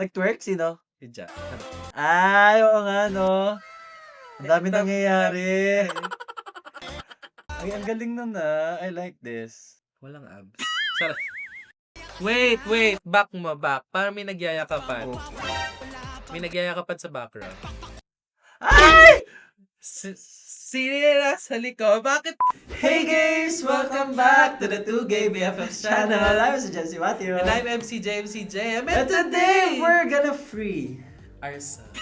Nag-twerk? Sino? Hidya. Ay, oo nga, no? Ang dami nangyayari. Ay, ang galing nun I like this. Walang abs. Sarap. Wait. Back mo, back. Parang may nagyayakapan. May nagyayakapan sa background. Ay! Sino yung nasa likod? Bakit? Hey guys! Welcome back to the 2Gay BFFs channel. I'm si Jesse Matthew. And I'm MC J. And today, we're gonna free ourselves.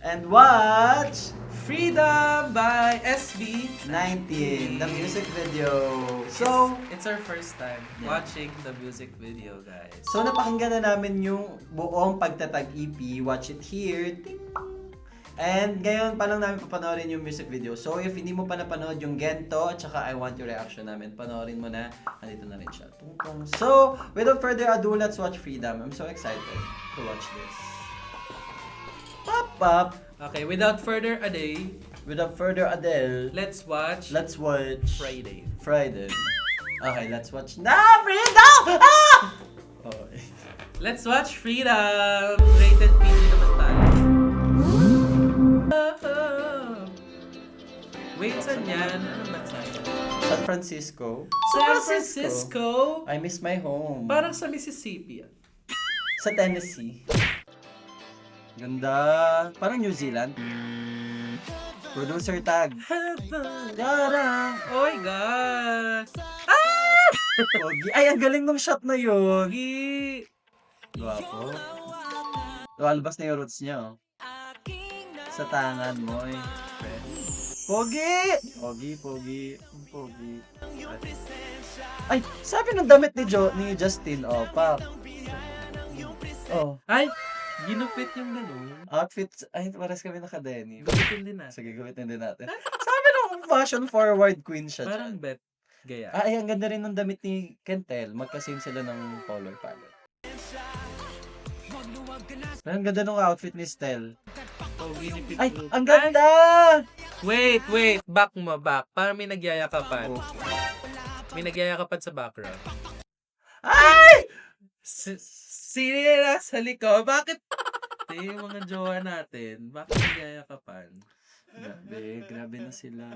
And watch Freedom by SB19. the music video. So, it's our first time watching the music video, guys. so napakinggan na namin yung buong pagtatag EP. Watch it here. Ting! And ngayon pa lang namin papanoorin yung music video. So if hindi mo pa napanood yung Gento at saka I Want Your Reaction namin, panoorin mo na. Andito na rin siya. Tungtong. So, without further ado, let's watch Freedom. I'm so excited to watch this. Pop. Okay, without further ado, let's watch Friday. Okay, let's watch Freedom! Ah! Okay. Let's watch Freedom! Rated PG naman tayo. Wait, saan yan? Ano ba sa'yo? San Francisco. San Francisco? I miss my home. Parang sa Mississippi. Sa Tennessee. Ganda. Parang New Zealand. Producer tag. Darang. Oh my God! Pogi. Ay, ang galing ng shot na yun. Pogi! Guwapo. Lumalabas na yung roots niya, oh. Sa tangan mo, eh. Pogi! Pogi. Ay, sabi ng damit ni Justin, oh, pa. Oh, Ay! Ginupit yung gano'n. outfits. Ay, pares kami naka-denim. Gupitin din natin. Sige, gawitin din natin. Sabi nung fashion forward queen siya. Parang dyan. bet. Gaya. Ay, ang ganda rin ng damit ni Kentel. Magka-same sila ng color palette. Ang ganda ng outfit ni Stel. Pogi ni Pitbull. Ay, ang ganda! Wait. Back mo, back. Parang may nagyayakapan. May nagyayakapan sa background. Ay! Sino yung nasa likod? Bakit? Yung mga jowa natin. Bakit nagyayakapan? Grabe na sila.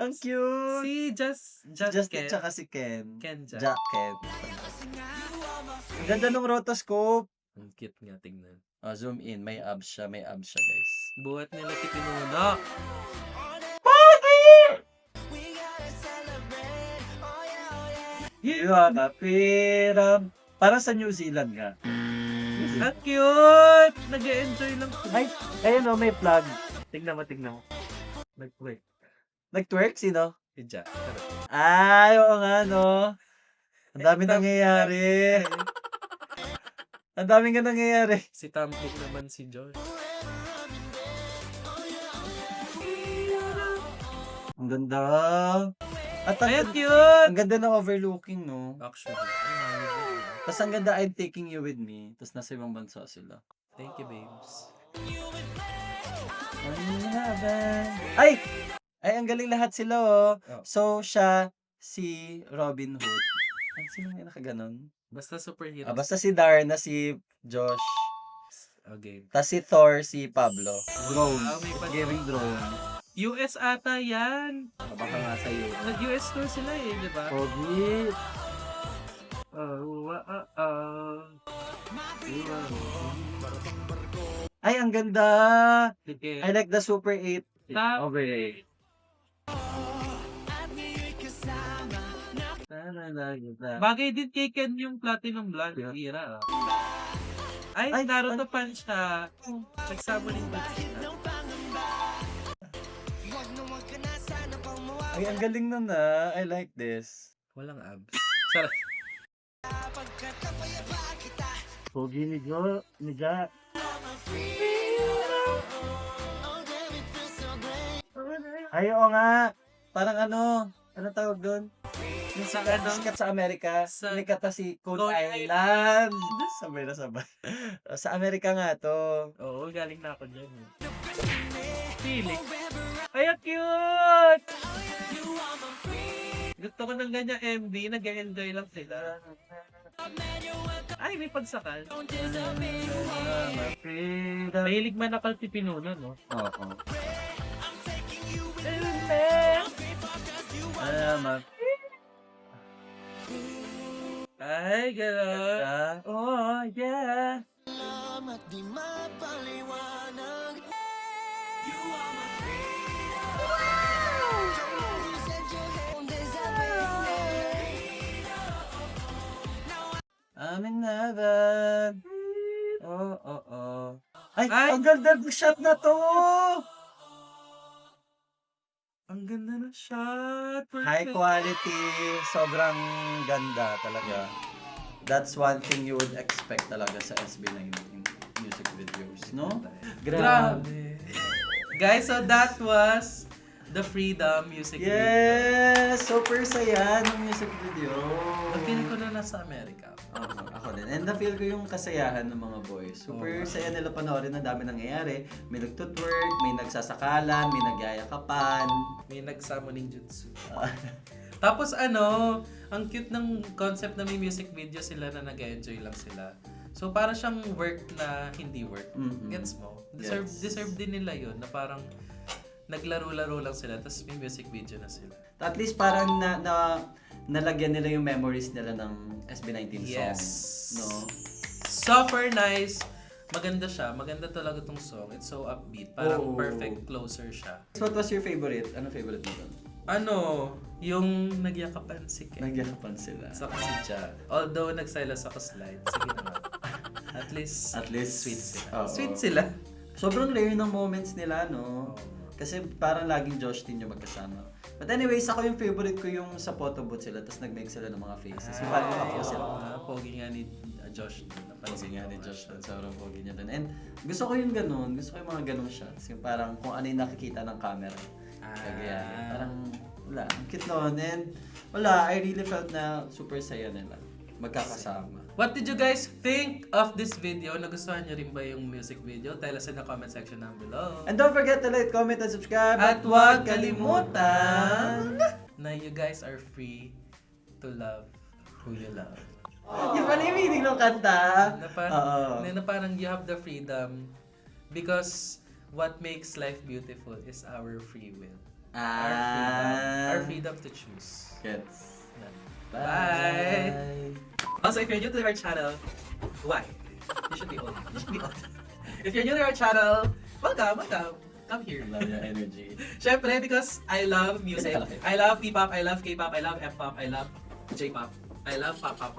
Ang cute! Si Justin Ken. tsaka si Ken. Ken Jack. Jacket. Ang ganda ng rotoscope. Ang cute nga tingnan. Oh, zoom in. May abs siya, guys. Buhat nila Tipinuno. Pero, parang sa New Zealand nga. Ang cute! Nag-enjoy lang sila. Ay, ayun oh, may plug. Tignan mo. Nag-wait. Nag-twerk? Sino? Hidya. Ay, oo nga, no? Ang dami nangyayari. Ang daming nga nangyayari. Si Tampik naman si George. Ang ganda. At Ay, ang cute! ang ganda ng overlooking, no? Actually, ang hangin yun. Tapos ang ganda, I'm taking you with me. Tapos nasa ibang bansa sila. Thank you, babes. Ay! Ay, ang galing lahat sila, oh. Oh. So, siya, si Robin Hood. Ay, sino nga nakaganon? Basta superhero. Basta si Darna, si Josh. Okay. Tapos si Thor, si Pablo. Drone. May pa- Giving drone. US ata yan. Baka nga sa'yo. Nag-US tour sila di ba? Pogi. Ay, ang ganda. Sige. I like the Super 8. Tap. Okay. Bagay din kay Ken yung Platinum Blonde. Hira Ay, Ay, Naruto fan siya. Nagsama rin ba siya? Ay, ang galing nun I like this. Walang abs. Sarap. Pogi ni Ja. Ay, oo nga. Parang ano tawag doon? Yung Sa sikat, ano? sikat sa Amerika. Sa- Sikat na si Coney Coney Island. Sabay na sabay. Sa Amerika nga to. Oo, galing na ako dyan. Feeling. Ay, ang cute! Gusto ko ng ganyan MV, nag-enjoy lang sila. Ay, may pagsakal. Freedom. Mahilig manakal si Pinuno, no? Oo. Ay, gano'n. Oh, yeah. I'm in heaven. Oh. Ay, Ay! ang ganda ng shot na to! Ang ganda ng shot. High quality, sobrang ganda talaga. That's one thing you would expect talaga sa SB19 music videos, no? Grabe. Guys, so that was the Freedom music video. Yes! Super saya ng music video. Na-feel ko na nasa Amerika. Ako din. And na-feel ko yung kasayahan ng mga boys. Super saya nila panoorin, ang dami nangyayari. May nagtutwork, may nagsasakalan, may nagyayakapan. May nagsummoning jutsu. Tapos ang cute ng concept na may music video sila na nag-enjoy lang sila. So para siyang work na hindi work. Mhm. Gets mo? Yes. Deserve din nila yun na parang naglaro-laro lang sila tapos may music video na sila. At least parang nalagyan nila yung memories nila ng SB19 song. Yes. No? Super nice. Maganda siya. Maganda talaga tong song. It's so upbeat. Parang Oo. perfect closer siya. What was your favorite? Anong favorite mo doon? Yung nagyakapan si Ken. Nagyakapan sila. Sa siya. Although nagsilas ako slide. Sige naman. At least sweet sila. Oo. Sweet sila. Sobrang rare ng moments nila, no? Kasi parang laging Josh din yung magkasama. But anyways, ako yung favorite ko yung sa photo booth sila, tapos nag-make sila ng mga faces. Yung parang naka-pose sila. Pogi nga ni Josh. Pogi nga ni Josh doon, sobrang pogi niya doon. And gusto ko yung ganun, gusto ko yung mga ganung shots. Yung parang kung ano yung nakikita ng camera. Kaya parang wala, ang cute noon. And wala, I really felt na super saya nila. Magkakasama. What did you guys think of this video? Nagustuhan niyo rin ba yung music video? Tell us in the comment section down below. And don't forget to like, comment, and subscribe. At huwag kalimutan na you guys are free to love who you love. Yung pala yung meaning ng kanta. Na parang you have the freedom because what makes life beautiful is our free will. Our freedom to choose. Gets. Yan. Bye. Also, if you're new to our channel, why? You should be old. If you're new to our channel, welcome. Come here. I love your energy. Syempre, because I love music. I love P-pop, I love K-pop, I love F-pop, I love J-pop, I love pop-pop.